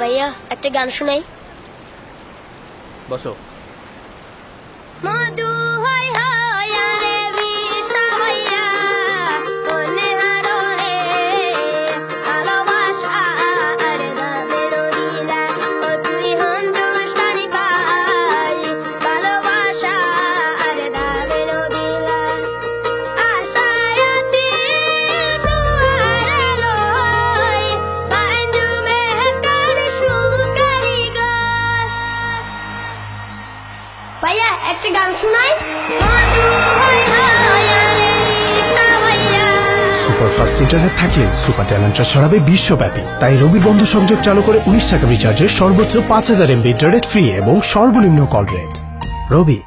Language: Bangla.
ভাইয়া একটা গান শোনাই। বসো। মধু হয় হয় আরে বিষা হইয়া মনে হাররে ভালোবাসা আর দামে নদীলা ও তুই হিন্দুস্তানি পাই ভালোবাসা আর দামে নদীলা আশায়াতি দুয়ারে লই বাইন্দু মেহকার সুকারি গো। ভাইয়া একটা গান শোনাই। সুপারফাস্ট ইন্টারনেট থাকলে সুপার ট্যালেন্টরা ছড়াবে বিশ্বব্যাপী। তাই রবির বন্ধু সংযোগ চালু করে 19 টাকা রিচার্জের সর্বোচ্চ 5000 MB ইন্টারনেট ফ্রি এবং সর্বনিম্ন কল রেট। রবি।